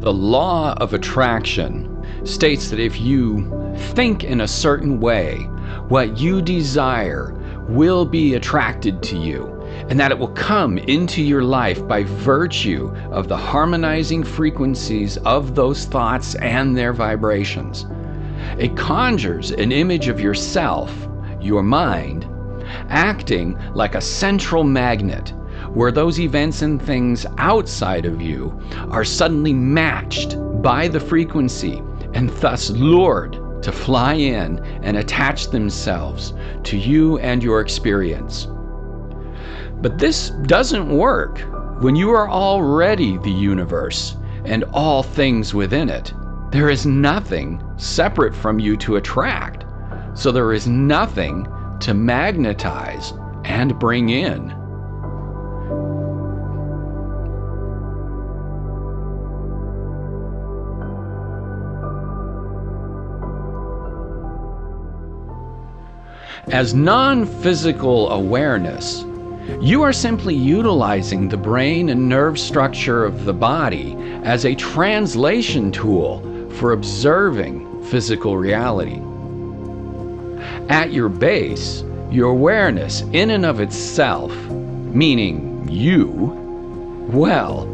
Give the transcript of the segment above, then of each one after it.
The law of attraction states that if you think in a certain way, what you desire will be attracted to you, and that it will come into your life by virtue of the harmonizing frequencies of those thoughts and their vibrations. It conjures an image of yourself, your mind, acting like a central magnet, where those events and things outside of you are suddenly matched by the frequency and thus lured to fly in and attach themselves to you and your experience. But this doesn't work when you are already the universe and all things within it. There is nothing separate from you to attract, so there is nothing to magnetize and bring in. As non-physical awareness, you are simply utilizing the brain and nerve structure of the body as a translation tool for observing physical reality. At your base, your awareness in and of itself, meaning you, well,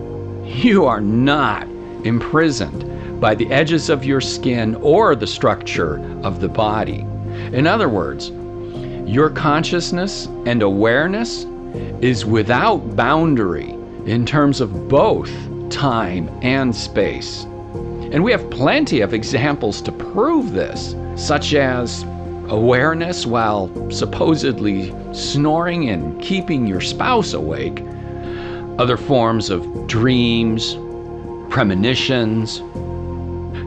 you are not imprisoned by the edges of your skin or the structure of the body. In other words, your consciousness and awareness is without boundary in terms of both time and space. And we have plenty of examples to prove this, such as awareness while supposedly snoring and keeping your spouse awake, other forms of dreams, premonitions,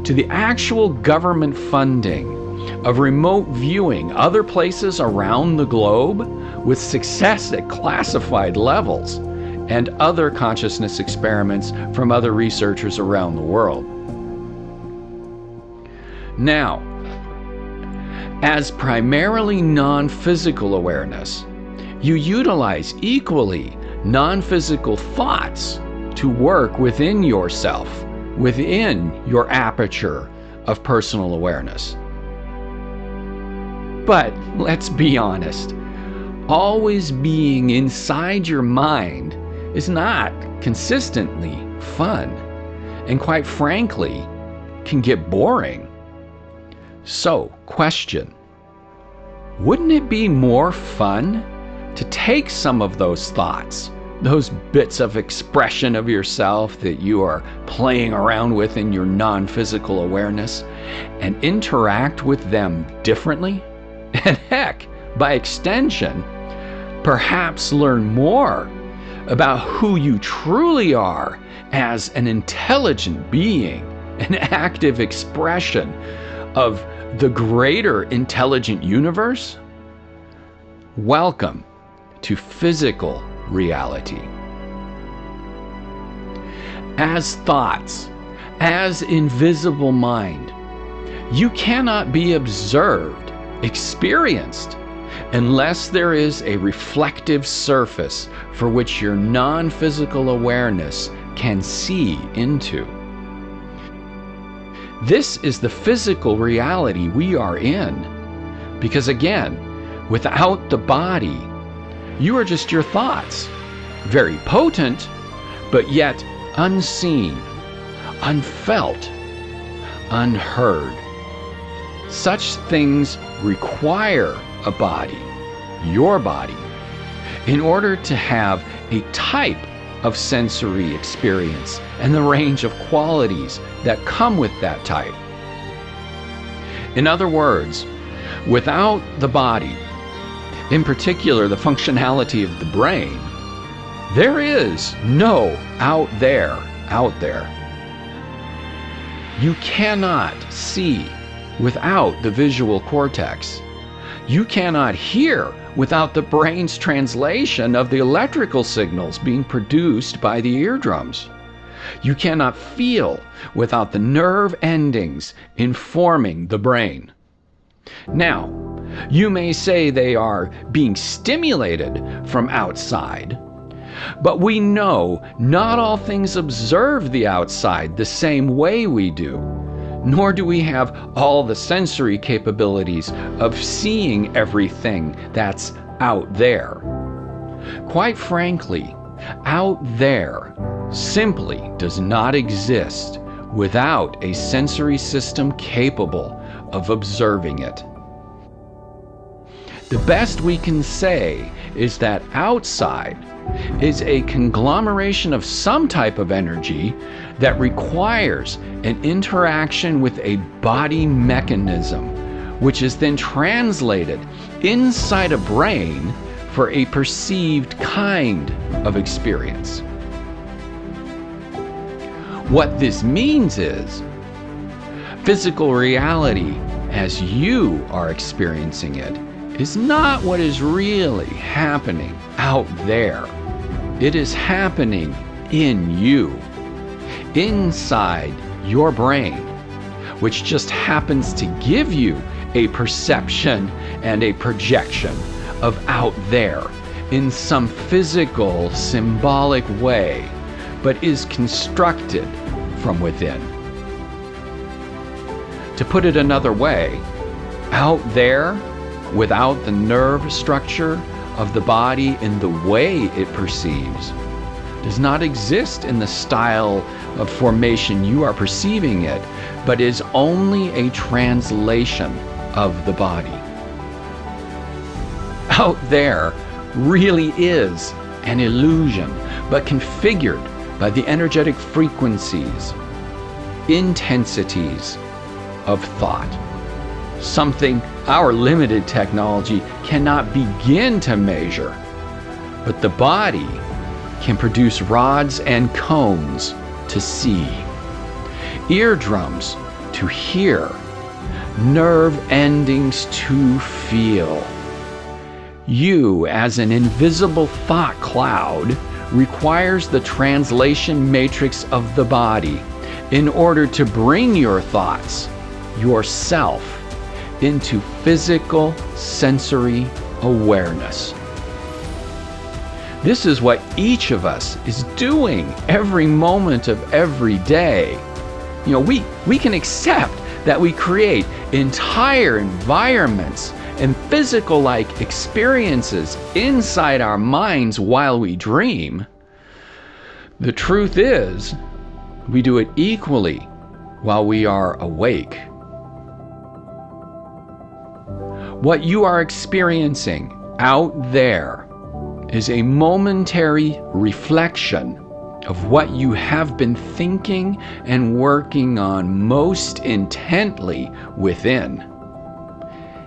to the actual government funding of remote viewing other places around the globe with success at classified levels, and other consciousness experiments from other researchers around the world. Now, as primarily non-physical awareness, you utilize equally non-physical thoughts to work within yourself, within your aperture of personal awareness. But let's be honest, always being inside your mind is not consistently fun, and quite frankly, can get boring. So, question, wouldn't it be more fun to take some of those thoughts, those bits of expression of yourself that you are playing around with in your non-physical awareness, and interact with them differently? And heck, by extension, perhaps learn more about who you truly are as an intelligent being, an active expression of the greater intelligent universe? Welcome to physical reality. As thoughts, as invisible mind, you cannot be observed, experienced, unless there is a reflective surface for which your non-physical awareness can see into. This is the physical reality we are in, because again, without the body, you are just your thoughts, very potent, but yet unseen, unfelt, unheard. Such things require a body, your body, in order to have a type of sensory experience and the range of qualities that come with that type. In other words, without the body, in particular the functionality of the brain, there is no out there. You cannot see without the visual cortex. You cannot hear without the brain's translation of the electrical signals being produced by the eardrums. You cannot feel without the nerve endings informing the brain. Now, you may say they are being stimulated from outside, But we know not all things observe the outside the same way we do, nor do we have all the sensory capabilities of seeing everything that's out there. Quite frankly, out there simply does not exist without a sensory system capable of observing it. The best we can say is that outside is a conglomeration of some type of energy that requires an interaction with a body mechanism, which is then translated inside a brain for a perceived kind of experience. What this means is physical reality as you are experiencing it is not what is really happening out there. It is happening in you, inside your brain, which just happens to give you a perception and a projection of out there in some physical, symbolic way, but is constructed from within. To put it another way, out there, without the nerve structure of the body in the way it perceives, does not exist in the style of formation you are perceiving it, but is only a translation of the body. Out there really is an illusion, but configured by the energetic frequencies, intensities of thought. Something our limited technology cannot begin to measure, but the body can produce rods and cones to see, eardrums to hear, nerve endings to feel. You, as an invisible thought cloud, requires the translation matrix of the body in order to bring your thoughts, yourself, into physical sensory awareness. This is what each of us is doing every moment of every day. You know, we can accept that we create entire environments and physical-like experiences inside our minds while we dream. The truth is, we do it equally while we are awake. What you are experiencing out there is a momentary reflection of what you have been thinking and working on most intently within.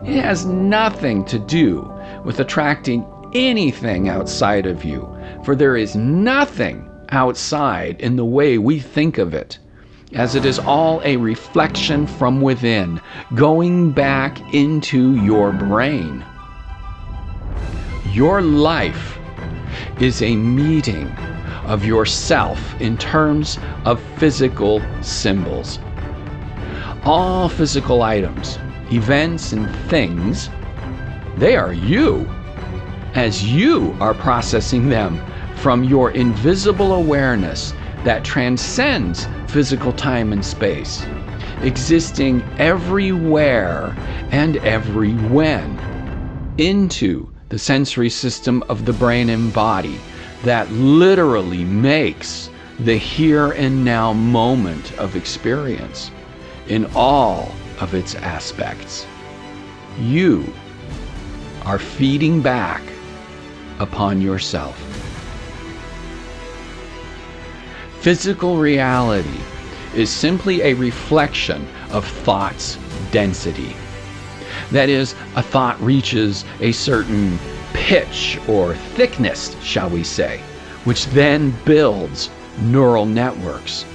It has nothing to do with attracting anything outside of you, for there is nothing outside in the way we think of it, as it is all a reflection from within, going back into your brain. Your life is a meeting of yourself in terms of physical symbols. All physical items, events, and things, they are you, as you are processing them from your invisible awareness that transcends physical time and space, existing everywhere and every when, into the sensory system of the brain and body that literally makes the here and now moment of experience in all of its aspects. You are feeding back upon yourself. Physical reality is simply a reflection of thought's density. That is, a thought reaches a certain pitch or thickness, shall we say, which then builds neural networks.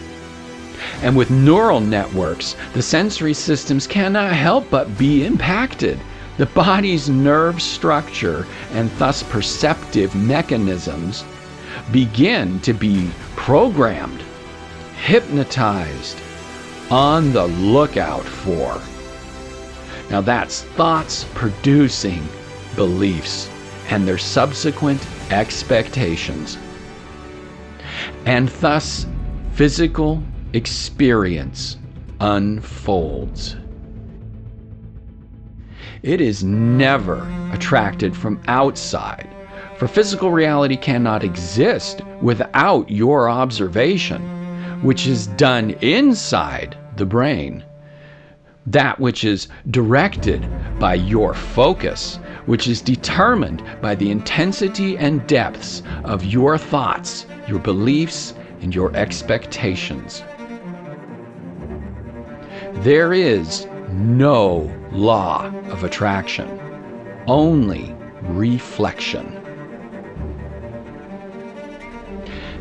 And with neural networks, the sensory systems cannot help but be impacted. The body's nerve structure and thus perceptive mechanisms begin to be programmed, hypnotized, on the lookout for. Now that's thoughts producing beliefs and their subsequent expectations. and thus physical experience unfolds. It is never attracted from outside, for physical reality cannot exist without your observation, which is done inside the brain. That which is directed by your focus, which is determined by the intensity and depths of your thoughts, your beliefs, and your expectations. There is no law of attraction, only reflection.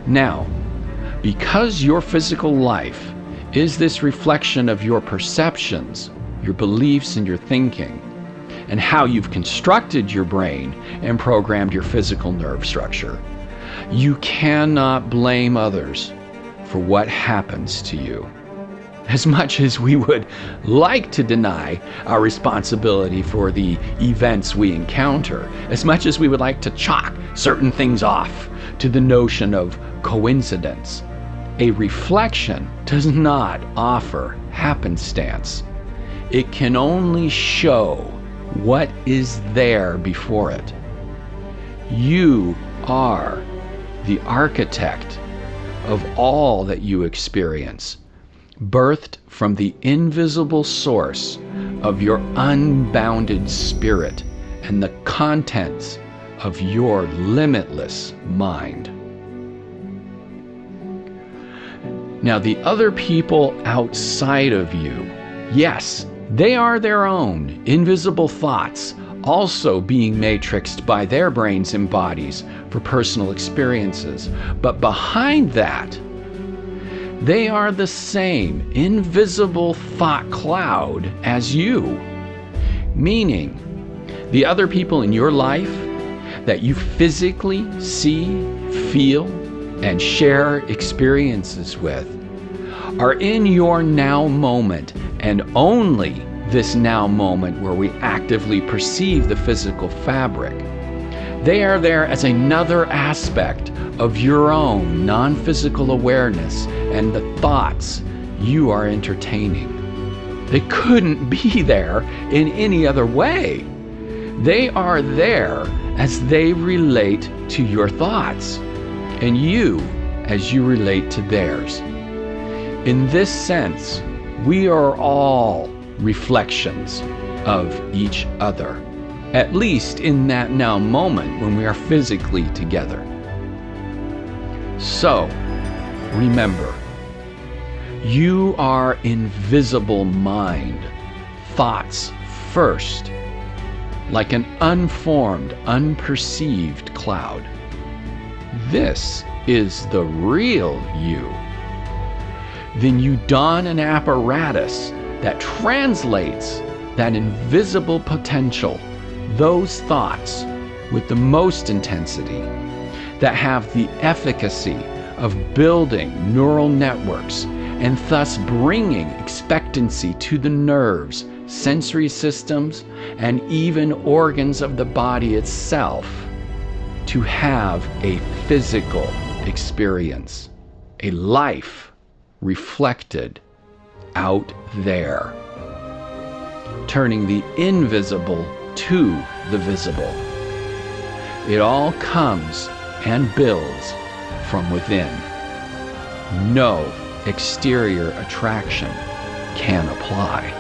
Now, because your physical life is this reflection of your perceptions, your beliefs, and your thinking, and how you've constructed your brain and programmed your physical nerve structure, you cannot blame others for what happens to you. As much as we would like to deny our responsibility for the events we encounter, as much as we would like to chalk certain things off to the notion of coincidence, a reflection does not offer happenstance. It can only show what is there before it. You are the architect of all that you experience, birthed from the invisible source of your unbounded spirit and the contents of your limitless mind. Now, the other people outside of you, yes, they are their own invisible thoughts, also being matrixed by their brains and bodies for personal experiences. But behind that, they are the same invisible thought cloud as you. Meaning, the other people in your life that you physically see, feel, and share experiences with are in your now moment, and only this now moment where we actively perceive the physical fabric. They are there as another aspect of your own non-physical awareness and the thoughts you are entertaining. They couldn't be there in any other way. They are there as they relate to your thoughts, and you as you relate to theirs. In this sense, we are all reflections of each other, at least in that now moment when we are physically together. So, remember, you are invisible mind, thoughts first, like an unformed, unperceived cloud. This is the real you. Then you don an apparatus that translates that invisible potential, those thoughts with the most intensity, that have the efficacy of building neural networks and thus bringing expectancy to the nerves, sensory systems, and even organs of the body itself to have a physical experience, a life reflected out there, turning the invisible to the visible. It all comes and builds from within. No exterior attraction can apply.